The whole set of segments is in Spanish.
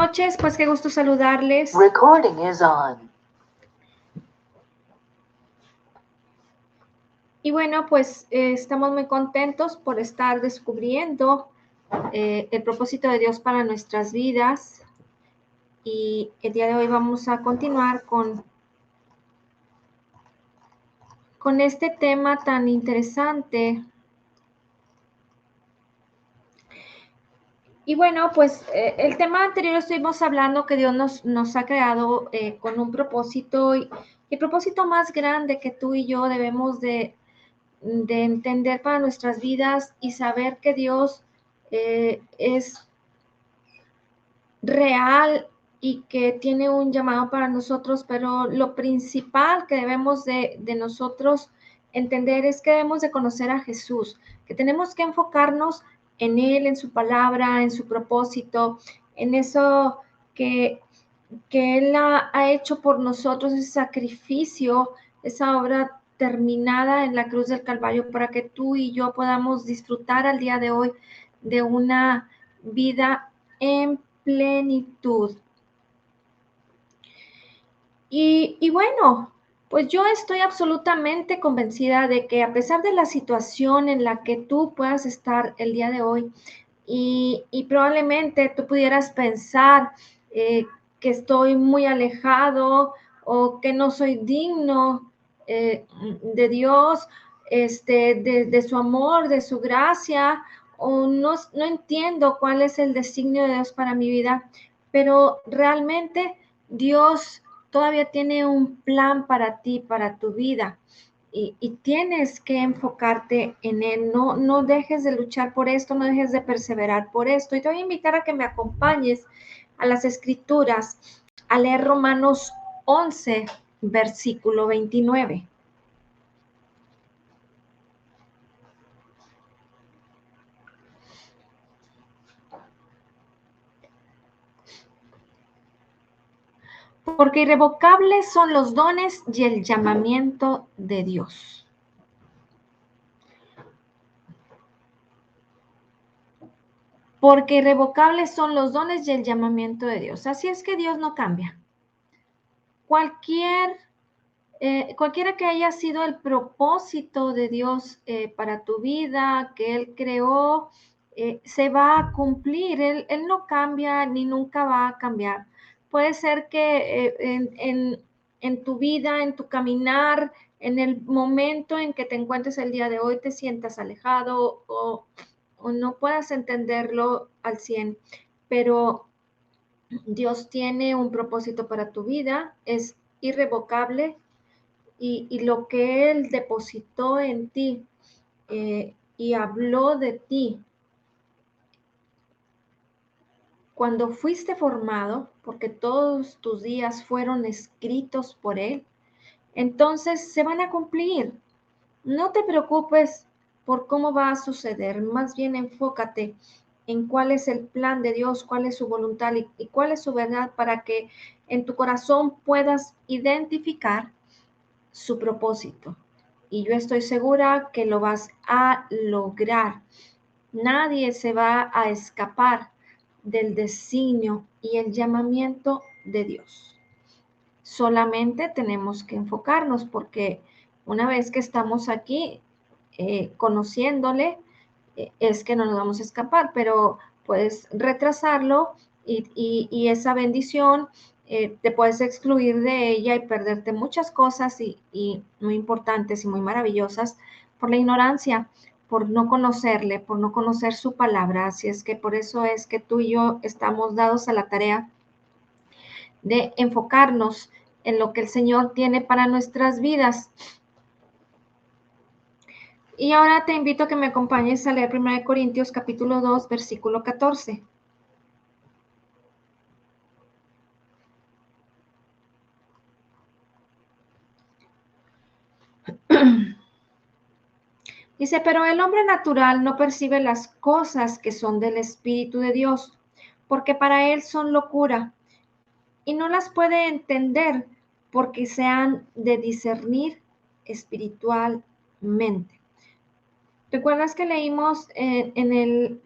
noches, pues qué gusto saludarles. Recording is on. Y bueno, pues estamos muy contentos por estar descubriendo el propósito de Dios para nuestras vidas. Y el día de hoy vamos a continuar con este tema tan interesante. Y bueno, pues el tema anterior estuvimos hablando que Dios nos ha creado con un propósito y el propósito más grande que tú y yo debemos de entender para nuestras vidas y saber que Dios es real y que tiene un llamado para nosotros, pero lo principal que debemos de nosotros entender es que debemos de conocer a Jesús, que tenemos que enfocarnos en Él, en su palabra, en su propósito, en eso que Él ha hecho por nosotros, ese sacrificio, esa obra terminada en la cruz del Calvario para que tú y yo podamos disfrutar al día de hoy de una vida en plenitud. Y bueno, pues yo estoy absolutamente convencida de que a pesar de la situación en la que tú puedas estar el día de hoy, y probablemente tú pudieras pensar que estoy muy alejado o que no soy digno de Dios, de su amor, de su gracia, o no entiendo cuál es el designio de Dios para mi vida, pero realmente Dios todavía tiene un plan para ti, para tu vida. Y tienes que enfocarte en Él, no dejes de luchar por esto, no dejes de perseverar por esto. Y te voy a invitar a que me acompañes a las Escrituras, a leer Romanos 11, versículo 29. Porque irrevocables son los dones y el llamamiento de Dios. Porque irrevocables son los dones y el llamamiento de Dios. Así es que Dios no cambia. Cualquiera que haya sido el propósito de Dios para tu vida, que Él creó, se va a cumplir. Él no cambia ni nunca va a cambiar. Puede ser que en tu vida, en tu caminar, en el momento en que te encuentres el día de hoy, te sientas alejado o no puedas entenderlo al 100, pero Dios tiene un propósito para tu vida, es irrevocable y lo que Él depositó en ti y habló de ti cuando fuiste formado, porque todos tus días fueron escritos por Él, entonces se van a cumplir. No te preocupes por cómo va a suceder, más bien enfócate en cuál es el plan de Dios, cuál es su voluntad y cuál es su verdad para que en tu corazón puedas identificar su propósito. Y yo estoy segura que lo vas a lograr. Nadie se va a escapar del designio y el llamamiento de Dios. Solamente tenemos que enfocarnos porque una vez que estamos aquí conociéndole, es que no nos vamos a escapar, pero puedes retrasarlo y esa bendición te puedes excluir de ella y perderte muchas cosas y muy importantes y muy maravillosas por la ignorancia, por no conocerle, por no conocer su palabra. Así es que por eso es que tú y yo estamos dados a la tarea de enfocarnos en lo que el Señor tiene para nuestras vidas. Y ahora te invito a que me acompañes a leer 1 Corintios capítulo 2, versículo 14. Dice, pero el hombre natural no percibe las cosas que son del Espíritu de Dios, porque para él son locura, y no las puede entender porque se han de discernir espiritualmente. ¿Recuerdas que leímos en el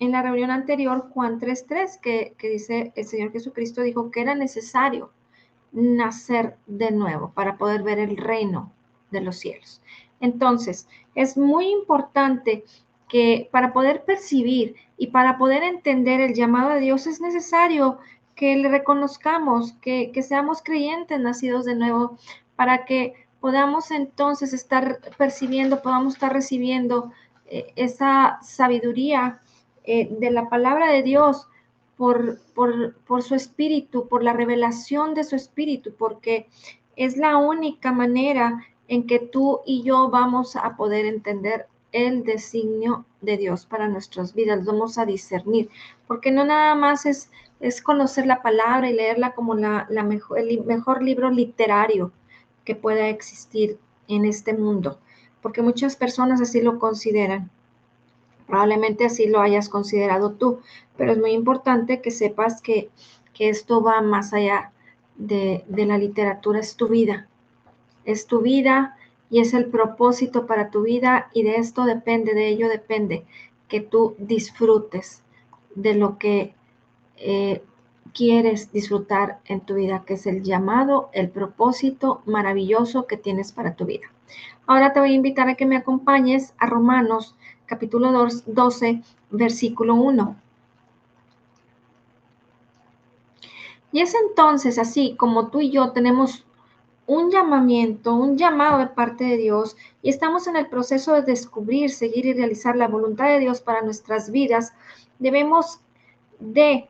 en la reunión anterior Juan 3:3, que dice, el Señor Jesucristo dijo que era necesario nacer de nuevo para poder ver el reino de los cielos. Entonces, es muy importante que para poder percibir y para poder entender el llamado de Dios es necesario que le reconozcamos, que seamos creyentes nacidos de nuevo, para que podamos entonces estar percibiendo, podamos estar recibiendo esa sabiduría de la palabra de Dios por su espíritu, por la revelación de su espíritu, porque es la única manera en que tú y yo vamos a poder entender el designio de Dios para nuestras vidas, vamos a discernir, porque no nada más es conocer la palabra y leerla como el mejor libro literario que pueda existir en este mundo, porque muchas personas así lo consideran. Probablemente así lo hayas considerado tú, pero es muy importante que sepas que esto va más allá de la literatura, es tu vida y es el propósito para tu vida y de ello depende que tú disfrutes de lo que quieres disfrutar en tu vida, que es el llamado, el propósito maravilloso que tienes para tu vida. Ahora te voy a invitar a que me acompañes a Romanos capítulo 12, versículo 1. Y es entonces así como tú y yo tenemos un llamamiento, un llamado de parte de Dios y estamos en el proceso de descubrir, seguir y realizar la voluntad de Dios para nuestras vidas, debemos de,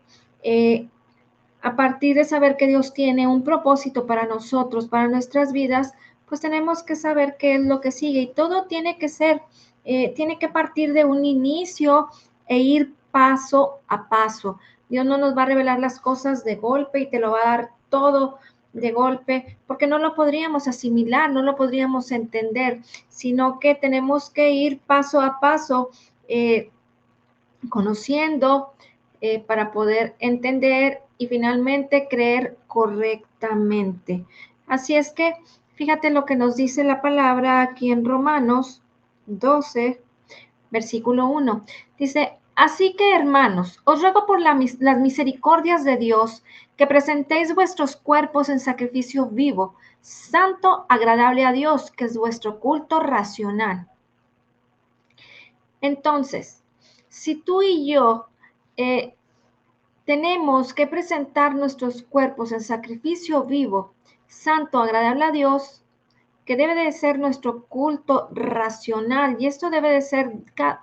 a partir de saber que Dios tiene un propósito para nosotros, para nuestras vidas, pues tenemos que saber qué es lo que sigue y todo tiene que ser, tiene que partir de un inicio e ir paso a paso. Dios no nos va a revelar las cosas de golpe y te lo va a dar todo de golpe, porque no lo podríamos asimilar, no lo podríamos entender, sino que tenemos que ir paso a paso, conociendo para poder entender y finalmente creer correctamente. Así es que fíjate lo que nos dice la palabra aquí en Romanos 12, versículo 1. Dice, así que hermanos, os ruego por las misericordias de Dios que presentéis vuestros cuerpos en sacrificio vivo, santo, agradable a Dios, que es vuestro culto racional. Entonces, si tú y yo tenemos que presentar nuestros cuerpos en sacrificio vivo, santo, agradable a Dios, que debe de ser nuestro culto racional, y esto debe de ser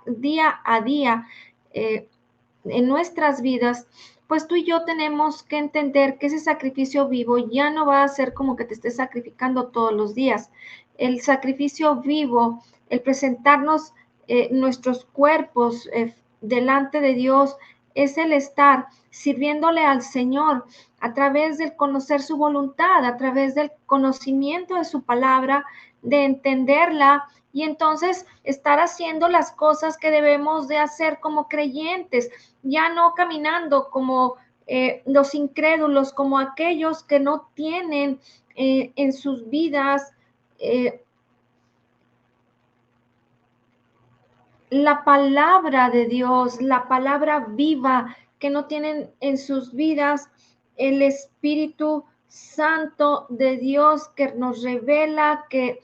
día a día en nuestras vidas, pues tú y yo tenemos que entender que ese sacrificio vivo ya no va a ser como que te estés sacrificando todos los días. El sacrificio vivo, el presentarnos nuestros cuerpos delante de Dios, es el estar sirviéndole al Señor a través del conocer su voluntad, a través del conocimiento de su palabra, de entenderla y entonces estar haciendo las cosas que debemos de hacer como creyentes, ya no caminando como los incrédulos, como aquellos que no tienen en sus vidas la palabra de Dios, la palabra viva, que no tienen en sus vidas el Espíritu Santo de Dios que nos revela, que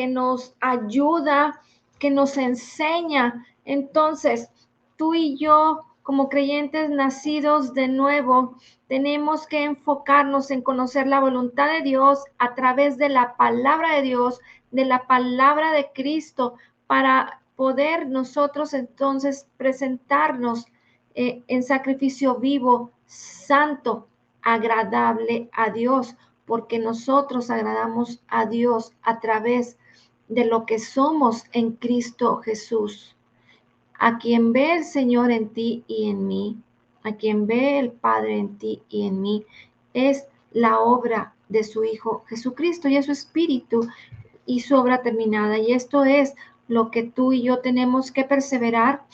nos ayuda, que nos enseña. Entonces, tú y yo, como creyentes nacidos de nuevo, tenemos que enfocarnos en conocer la voluntad de Dios a través de la palabra de Dios, de la palabra de Cristo, para poder nosotros entonces presentarnos en sacrificio vivo, santo, agradable a Dios, porque nosotros agradamos a Dios a través de lo que somos en Cristo Jesús. A quien ve el Señor en ti y en mí, a quien ve el Padre en ti y en mí, es la obra de su Hijo Jesucristo y es su Espíritu y su obra terminada. Y esto es lo que tú y yo tenemos que perseverar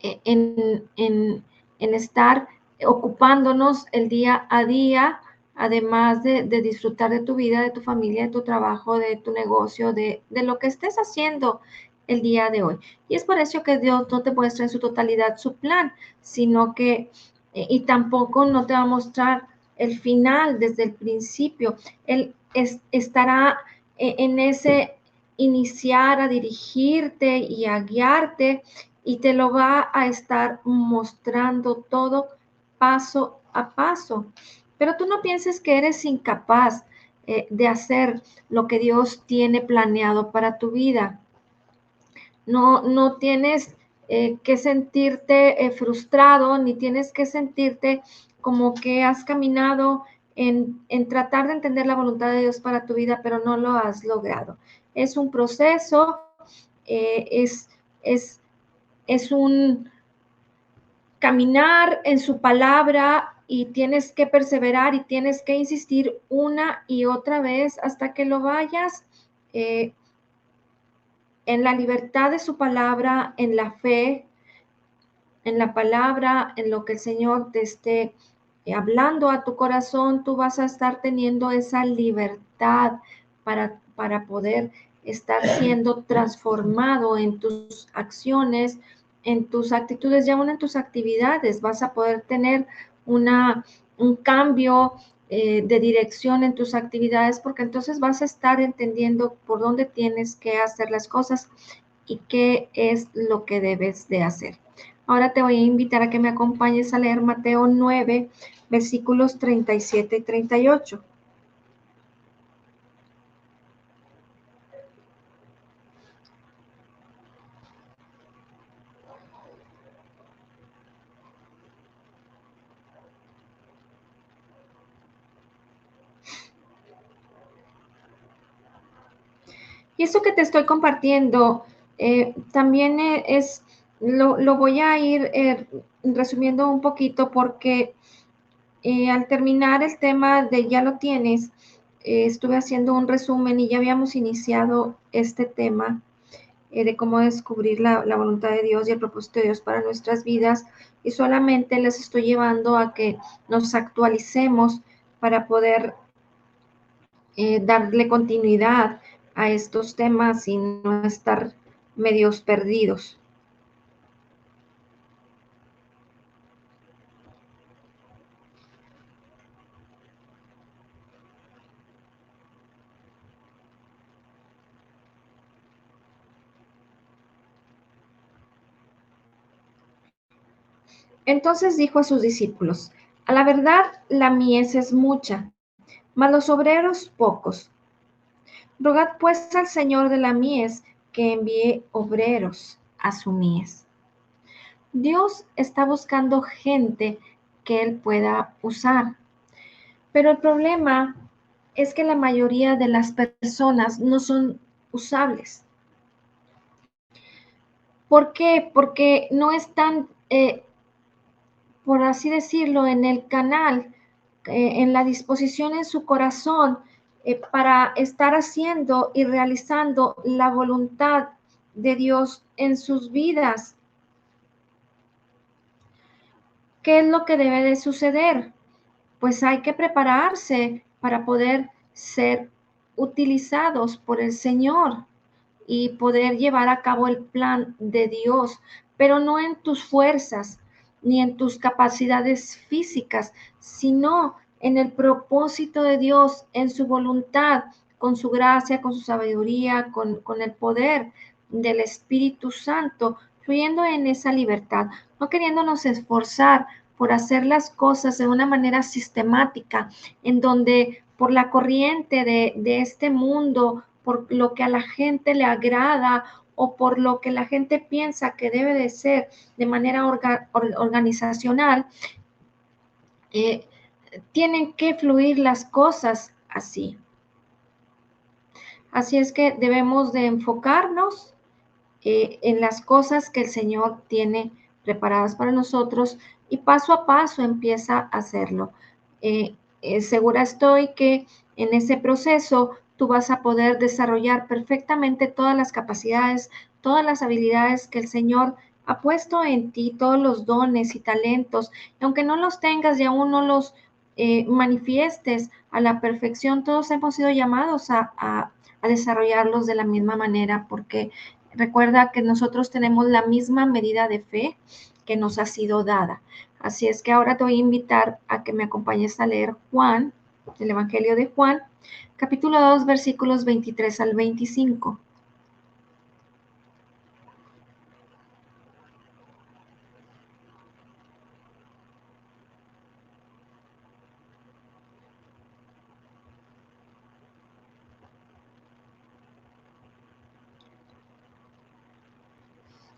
en estar ocupándonos el día a día, además de disfrutar de tu vida, de tu familia, de tu trabajo, de tu negocio, de lo que estés haciendo el día de hoy. Y es por eso que Dios no te muestra en su totalidad su plan, sino que, y tampoco no te va a mostrar el final desde el principio. Él estará en ese iniciar a dirigirte y a guiarte, y te lo va a estar mostrando todo paso a paso. Pero tú no pienses que eres incapaz de hacer lo que Dios tiene planeado para tu vida. No tienes que sentirte frustrado, ni tienes que sentirte como que has caminado en tratar de entender la voluntad de Dios para tu vida, pero no lo has logrado. Es un proceso, eh, es, es, es un caminar en su palabra, y tienes que perseverar y tienes que insistir una y otra vez hasta que lo vayas eh, en la libertad de su palabra, en la fe, en la palabra, en lo que el Señor te esté hablando a tu corazón. Tú vas a estar teniendo esa libertad para poder estar siendo transformado en tus acciones, en tus actitudes y aún en tus actividades. Vas a poder tener un cambio de dirección en tus actividades, porque entonces vas a estar entendiendo por dónde tienes que hacer las cosas y qué es lo que debes de hacer. Ahora te voy a invitar a que me acompañes a leer Mateo 9, versículos 37 y 38. Y esto que te estoy compartiendo también lo voy a ir resumiendo un poquito, porque al terminar el tema de Ya lo tienes, estuve haciendo un resumen y ya habíamos iniciado este tema de cómo descubrir la voluntad de Dios y el propósito de Dios para nuestras vidas, y solamente les estoy llevando a que nos actualicemos para poder darle continuidad a estos temas y no estar medios perdidos. Entonces dijo a sus discípulos: a la verdad, la mies es mucha, mas los obreros pocos. Rogad pues al Señor de la mies que envíe obreros a su mies. Dios está buscando gente que Él pueda usar, pero el problema es que la mayoría de las personas no son usables. ¿Por qué? Porque no están, por así decirlo, en el canal, en la disposición en su corazón para estar haciendo y realizando la voluntad de Dios en sus vidas. ¿Qué es lo que debe de suceder? Pues hay que prepararse para poder ser utilizados por el Señor y poder llevar a cabo el plan de Dios, pero no en tus fuerzas ni en tus capacidades físicas, sino en el propósito de Dios, en su voluntad, con su gracia, con su sabiduría, con el poder del Espíritu Santo, fluyendo en esa libertad, no queriéndonos esforzar por hacer las cosas de una manera sistemática, en donde por la corriente de este mundo, por lo que a la gente le agrada o por lo que la gente piensa que debe de ser de manera organizacional, eh, tienen que fluir las cosas así. Así es que debemos de enfocarnos en las cosas que el Señor tiene preparadas para nosotros, y paso a paso empieza a hacerlo. Segura estoy que en ese proceso tú vas a poder desarrollar perfectamente todas las capacidades, todas las habilidades que el Señor ha puesto en ti, todos los dones y talentos, y aunque no los tengas y aún no los manifiestes a la perfección, todos hemos sido llamados a desarrollarlos de la misma manera, porque recuerda que nosotros tenemos la misma medida de fe que nos ha sido dada. Así es que ahora te voy a invitar a que me acompañes a leer Juan, el Evangelio de Juan, capítulo 2, versículos 23 al 25.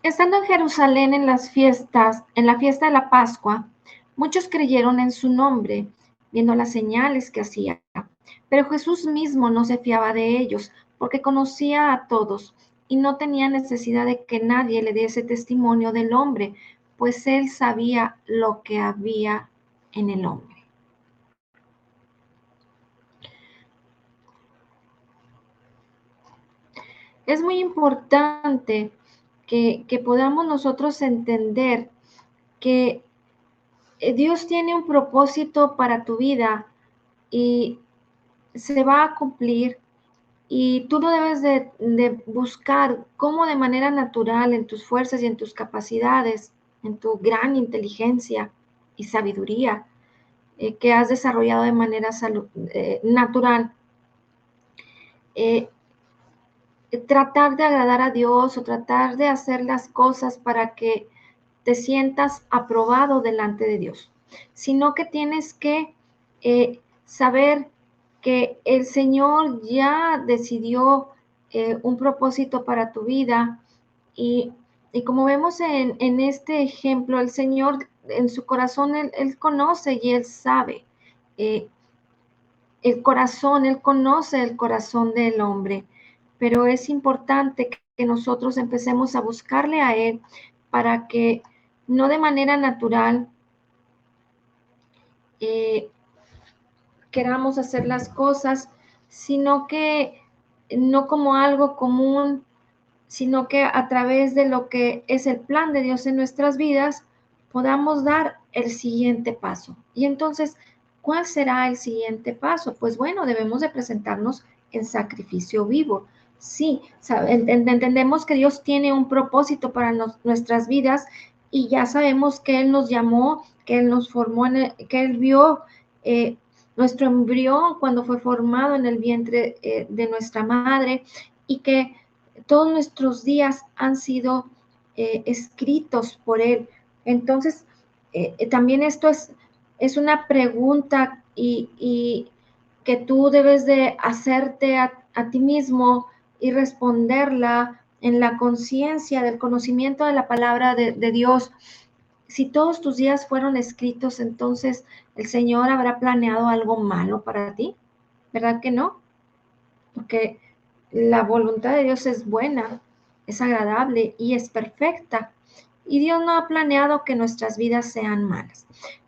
Estando en Jerusalén en las fiestas, en la fiesta de la Pascua, muchos creyeron en su nombre, viendo las señales que hacía. Pero Jesús mismo no se fiaba de ellos, porque conocía a todos y no tenía necesidad de que nadie le diese testimonio del hombre, pues él sabía lo que había en el hombre. Es muy importante que podamos nosotros entender que Dios tiene un propósito para tu vida y se va a cumplir, y tú no debes de buscar cómo de manera natural en tus fuerzas y en tus capacidades, en tu gran inteligencia y sabiduría que has desarrollado de manera natural, eh, tratar de agradar a Dios o tratar de hacer las cosas para que te sientas aprobado delante de Dios, sino que tienes que saber que el Señor ya decidió un propósito para tu vida y, y como vemos en este ejemplo, el Señor en su corazón, Él conoce y Él sabe eh, el corazón, Él conoce el corazón del hombre, pero es importante que nosotros empecemos a buscarle a Él para que no de manera natural eh, queramos hacer las cosas, sino que no como algo común, sino que a través de lo que es el plan de Dios en nuestras vidas, podamos dar el siguiente paso. Y entonces, ¿cuál será el siguiente paso? Pues bueno, debemos de presentarnos en sacrificio vivo. Sí, entendemos que Dios tiene un propósito para nuestras vidas y ya sabemos que Él nos llamó, que Él nos formó, que Él vio eh, nuestro embrión cuando fue formado en el vientre de nuestra madre y que todos nuestros días han sido escritos por Él. Entonces, también esto es una pregunta y que tú debes de hacerte a ti mismo y responderla en la conciencia del conocimiento de la palabra de Dios. Si todos tus días fueron escritos, entonces el Señor habrá planeado algo malo para ti, ¿verdad que no? Porque la voluntad de Dios es buena, es agradable y es perfecta. Y Dios no ha planeado que nuestras vidas sean malas.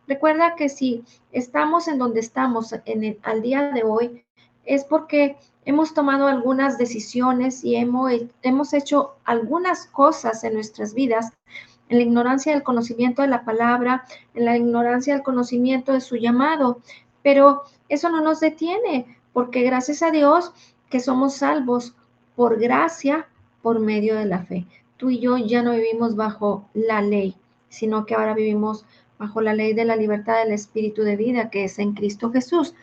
Recuerda que si estamos en donde estamos al día de hoy, es porque hemos tomado algunas decisiones y hemos hecho algunas cosas en nuestras vidas en la ignorancia del conocimiento de la palabra, en la ignorancia del conocimiento de su llamado. Pero eso no nos detiene, porque gracias a Dios que somos salvos por gracia, por medio de la fe. Tú y yo ya no vivimos bajo la ley, sino que ahora vivimos bajo la ley de la libertad del espíritu de vida que es en Cristo Jesús.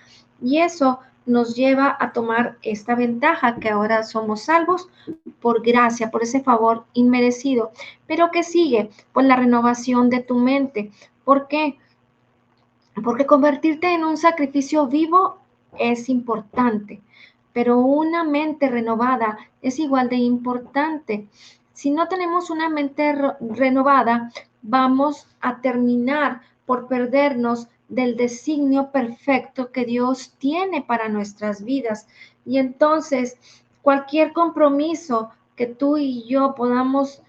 Y eso nos lleva a tomar esta ventaja que ahora somos salvos por gracia, por ese favor inmerecido. Pero ¿qué sigue? Pues la renovación de tu mente. ¿Por qué? Porque convertirte en un sacrificio vivo es importante, pero una mente renovada es igual de importante. Si no tenemos una mente renovada, vamos a terminar por perdernos del designio perfecto que Dios tiene para nuestras vidas. Y entonces, cualquier compromiso que tú y yo podamos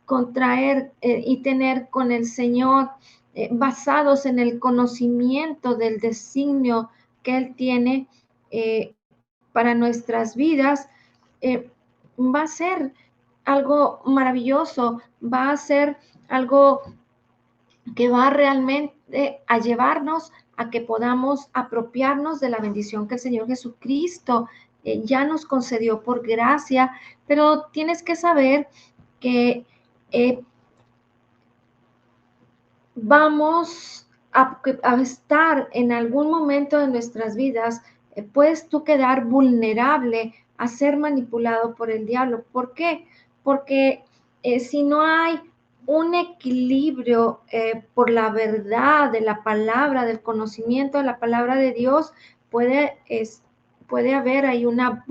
contraer y tener con el Señor, basados en el conocimiento del designio que Él tiene para nuestras vidas, va a ser algo maravilloso, va a ser algo que va realmente a llevarnos a que podamos apropiarnos de la bendición que el Señor Jesucristo ya nos concedió por gracia, pero tienes que saber que vamos a estar en algún momento de nuestras vidas, puedes tú quedar vulnerable a ser manipulado por el diablo. ¿Por qué? Porque si no hay un equilibrio por la verdad de la palabra, del conocimiento de la palabra de Dios, puede haber ahí una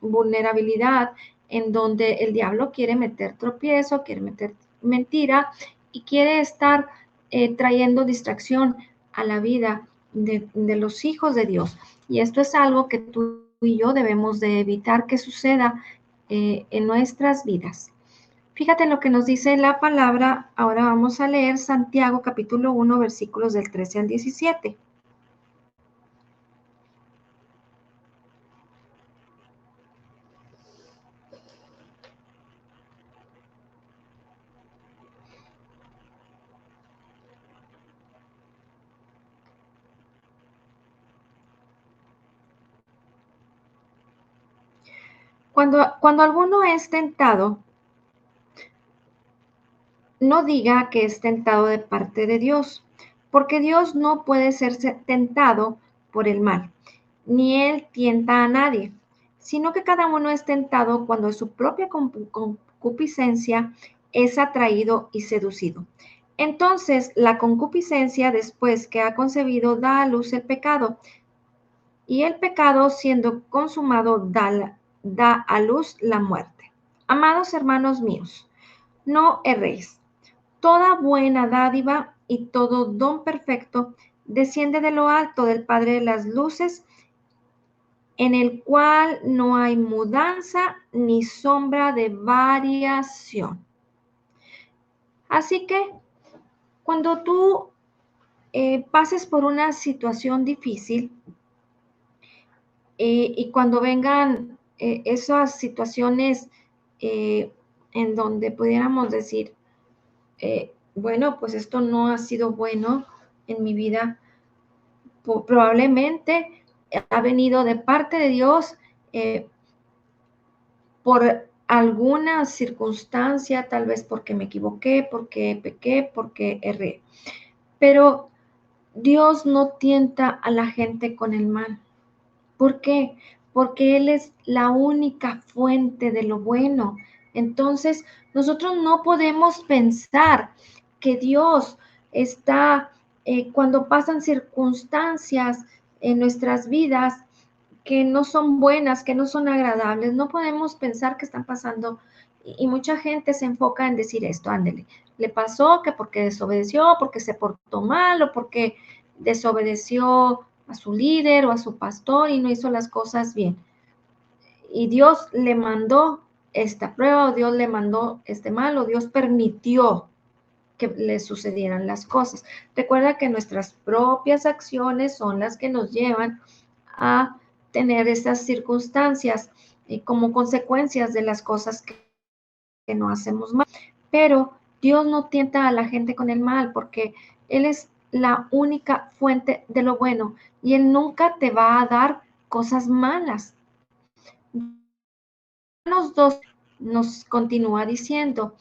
vulnerabilidad en donde el diablo quiere meter tropiezo, quiere meter mentira y quiere estar trayendo distracción a la vida de los hijos de Dios. Y esto es algo que tú y yo debemos de evitar que suceda en nuestras vidas. Fíjate lo que nos dice la palabra. Ahora vamos a leer Santiago capítulo 1, versículos del 13 al 17. Cuando alguno es tentado, no diga que es tentado de parte de Dios, porque Dios no puede ser tentado por el mal, ni Él tienta a nadie, sino que cada uno es tentado cuando su propia concupiscencia es atraído y seducido. Entonces, la concupiscencia, después que ha concebido, da a luz el pecado, y el pecado, siendo consumado, da a luz la muerte. Amados hermanos míos, no erréis. Toda buena dádiva y todo don perfecto desciende de lo alto del Padre de las luces, en el cual no hay mudanza ni sombra de variación. Así que cuando tú pases por una situación difícil y cuando vengan esas situaciones en donde pudiéramos decir, bueno, pues esto no ha sido bueno en mi vida, probablemente ha venido de parte de Dios por alguna circunstancia, tal vez porque me equivoqué, porque pequé, porque erré. Pero Dios no tienta a la gente con el mal. ¿Por qué? Porque Él es la única fuente de lo bueno. Entonces, nosotros no podemos pensar que Dios está, cuando pasan circunstancias en nuestras vidas que no son buenas, que no son agradables, no podemos pensar que están pasando. Y mucha gente se enfoca en decir esto, ándele, le pasó que porque desobedeció, porque se portó mal o porque desobedeció a su líder o a su pastor y no hizo las cosas bien. Y Dios le mandó esta prueba, o Dios le mandó este mal, o Dios permitió que le sucedieran las cosas. Recuerda que nuestras propias acciones son las que nos llevan a tener estas circunstancias como consecuencias de las cosas que no hacemos mal. Pero Dios no tienta a la gente con el mal porque Él es la única fuente de lo bueno y Él nunca te va a dar cosas malas. Los dos nos continúa diciendo,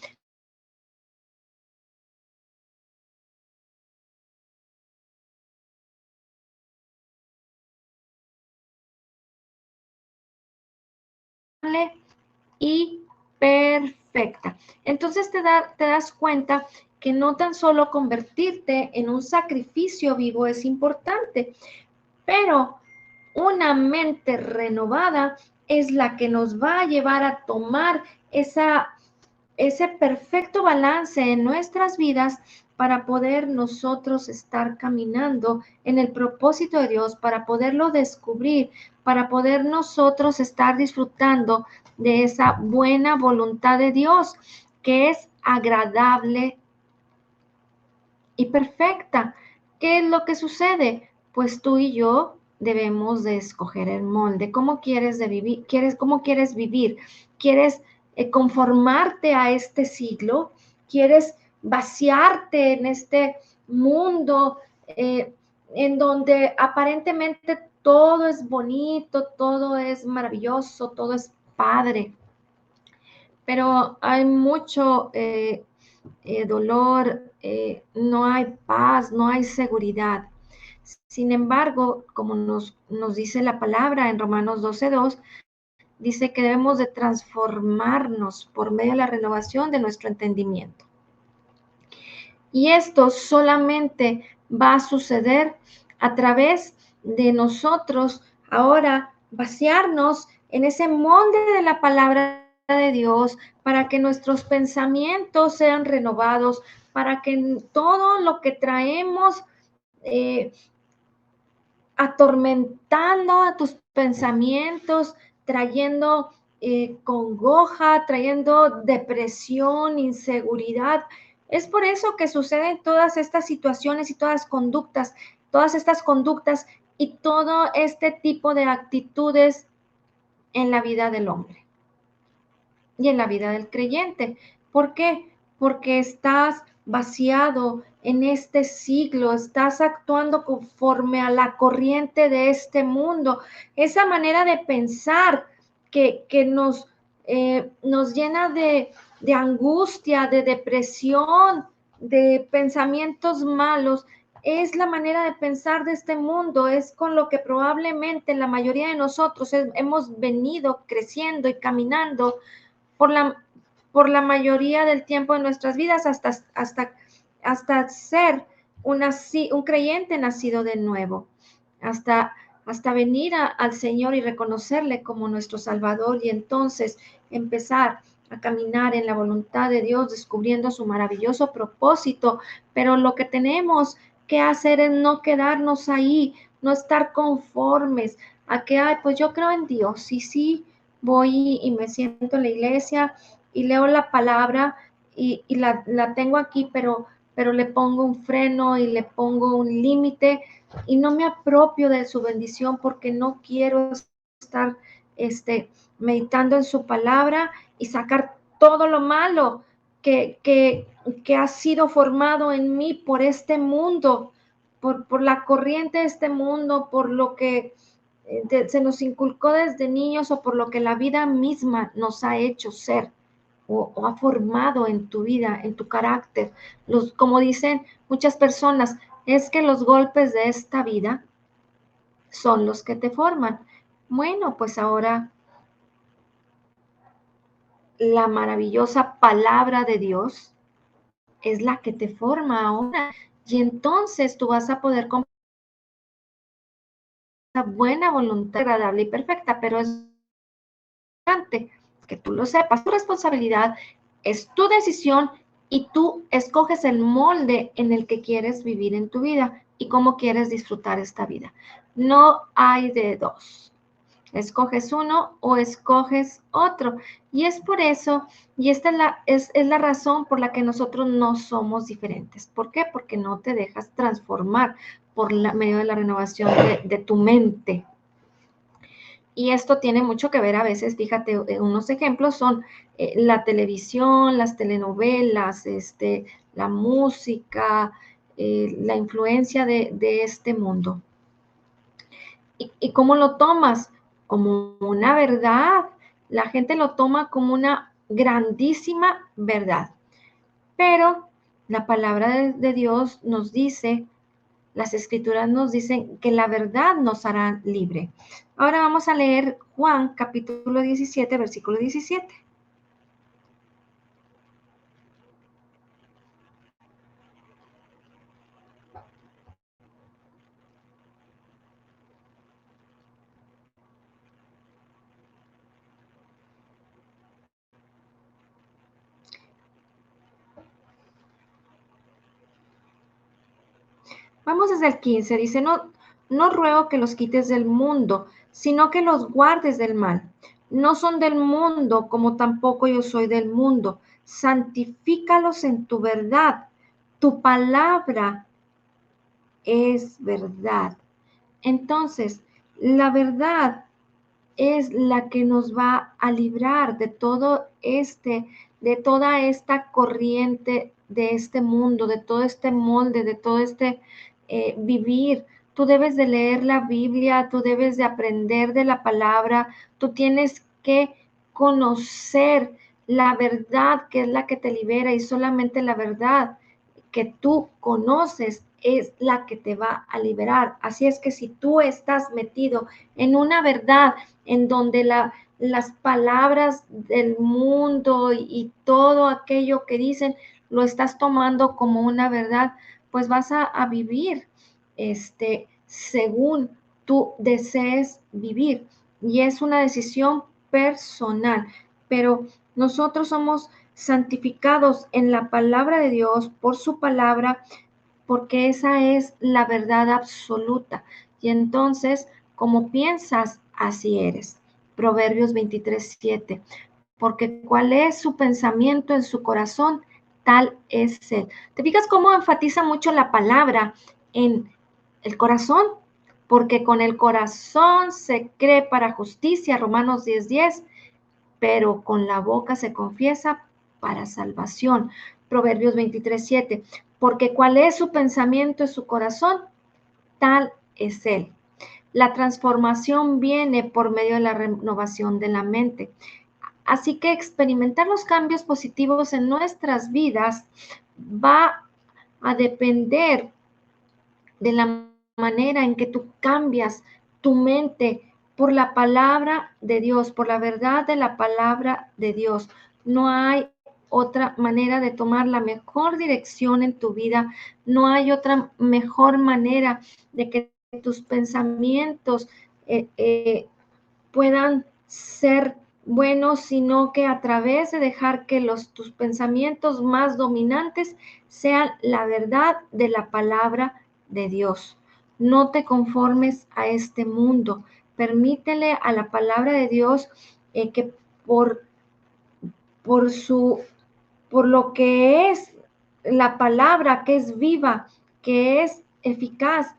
y perfecta. Entonces te das cuenta que no tan solo convertirte en un sacrificio vivo es importante, pero una mente renovada es la que nos va a llevar a tomar ese perfecto balance en nuestras vidas para poder nosotros estar caminando en el propósito de Dios, para poderlo descubrir, para poder nosotros estar disfrutando de esa buena voluntad de Dios, que es agradable y perfecta. ¿Qué es lo que sucede? Pues tú y yo debemos de escoger el molde. ¿Cómo quieres de vivir? ¿Cómo quieres vivir? ¿Quieres conformarte a este siglo? ¿Quieres vaciarte en este mundo en donde aparentemente todo es bonito, todo es maravilloso, todo es padre, pero hay mucho dolor, no hay paz, no hay seguridad. Sin embargo, como nos dice la palabra en Romanos 12:2, dice que debemos de transformarnos por medio de la renovación de nuestro entendimiento. Y esto solamente va a suceder a través de nosotros ahora vaciarnos en ese molde de la palabra de Dios para que nuestros pensamientos sean renovados, para que todo lo que traemos eh, atormentando a tus pensamientos, trayendo congoja, trayendo depresión, inseguridad. Es por eso que suceden todas estas situaciones y todas estas conductas y todo este tipo de actitudes en la vida del hombre y en la vida del creyente. ¿Por qué? Porque estás vaciado en este siglo, estás actuando conforme a la corriente de este mundo. Esa manera de pensar que nos llena de angustia, de depresión, de pensamientos malos, es la manera de pensar de este mundo, es con lo que probablemente la mayoría de nosotros hemos venido creciendo y caminando por por la mayoría del tiempo de nuestras vidas hasta ser un creyente nacido de nuevo, hasta, hasta venir al Señor y reconocerle como nuestro Salvador y entonces empezar a caminar en la voluntad de Dios, descubriendo su maravilloso propósito. Pero lo que tenemos que hacer es no quedarnos ahí, no estar conformes a que, ay, pues yo creo en Dios y sí, voy y me siento en la iglesia y leo la palabra y la tengo aquí, pero le pongo un freno y le pongo un límite y no me apropio de su bendición porque no quiero estar meditando en su palabra y sacar todo lo malo que ha sido formado en mí por este mundo, por la corriente de este mundo, por lo que se nos inculcó desde niños o por lo que la vida misma nos ha hecho ser o ha formado en tu vida, en tu carácter. Como dicen muchas personas, es que los golpes de esta vida son los que te forman. Bueno, pues ahora la maravillosa palabra de Dios es la que te forma ahora. Y entonces tú vas a poder comprar una buena voluntad agradable y perfecta, pero es importante que tú lo sepas. Tu responsabilidad es tu decisión y tú escoges el molde en el que quieres vivir en tu vida y cómo quieres disfrutar esta vida. No hay de dos. Escoges uno o escoges otro. Y es por eso, y esta es la razón por la que nosotros no somos diferentes. ¿Por qué? Porque no te dejas transformar por medio de la renovación de tu mente. Y esto tiene mucho que ver a veces, fíjate, unos ejemplos son la televisión, las telenovelas, la música, la influencia de este mundo. ¿Y cómo lo tomas? Como una verdad. La gente lo toma como una grandísima verdad. Pero la palabra de Dios nos dice, las escrituras nos dicen que la verdad nos hará libre. Ahora vamos a leer Juan capítulo 17, versículo 17. Vamos desde el 15. Dice, no ruego que los quites del mundo, sino que los guardes del mal. No son del mundo, como tampoco yo soy del mundo. Santifícalos en tu verdad. Tu palabra es verdad. Entonces, la verdad es la que nos va a librar de de toda esta corriente de este mundo, de todo este molde, de todo este vivir tú debes de leer la Biblia, tú debes de aprender de la palabra, tú tienes que conocer la verdad que es la que te libera y solamente la verdad que tú conoces es la que te va a liberar. Así es que si tú estás metido en una verdad en donde las palabras del mundo y todo aquello que dicen lo estás tomando como una verdad, pues vas a vivir según tú desees vivir. Y es una decisión personal, pero nosotros somos santificados en la palabra de Dios, por su palabra, porque esa es la verdad absoluta. Y entonces, como piensas, así eres. Proverbios 23:7. Porque cuál es su pensamiento en su corazón, tal es él. ¿Te fijas cómo enfatiza mucho la palabra en el corazón? Porque con el corazón se cree para justicia, Romanos 10:10, pero con la boca se confiesa para salvación. Proverbios 23:7. Porque cuál es su pensamiento en su corazón, tal es él. La transformación viene por medio de la renovación de la mente. Así que experimentar los cambios positivos en nuestras vidas va a depender de la manera en que tú cambias tu mente por la palabra de Dios, por la verdad de la palabra de Dios. No hay otra manera de tomar la mejor dirección en tu vida. No hay otra mejor manera de que tus pensamientos puedan ser buenos, sino que a través de dejar que tus pensamientos más dominantes sean la verdad de la palabra de Dios. No te conformes a este mundo. Permítele a la palabra de Dios que por, por, su, por lo que es la palabra, que es viva, que es eficaz,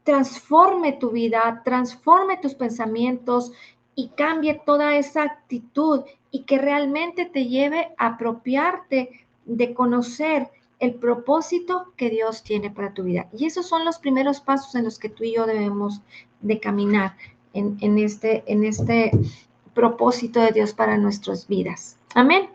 transforme tu vida, transforme tus pensamientos y cambie toda esa actitud y que realmente te lleve a apropiarte de conocer el propósito que Dios tiene para tu vida. Y esos son los primeros pasos en los que tú y yo debemos de caminar en este propósito de Dios para nuestras vidas. Amén.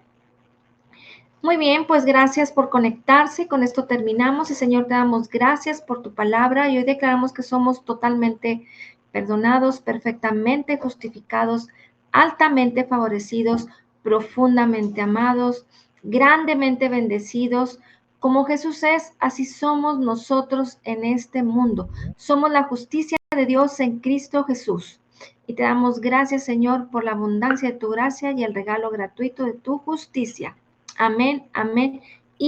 Muy bien, pues gracias por conectarse. Con esto terminamos y Señor, te damos gracias por tu palabra y hoy declaramos que somos totalmente perdonados, perfectamente justificados, altamente favorecidos, profundamente amados, grandemente bendecidos. Como Jesús es, así somos nosotros en este mundo. Somos la justicia de Dios en Cristo Jesús. Y te damos gracias, Señor, por la abundancia de tu gracia y el regalo gratuito de tu justicia. Amén, amén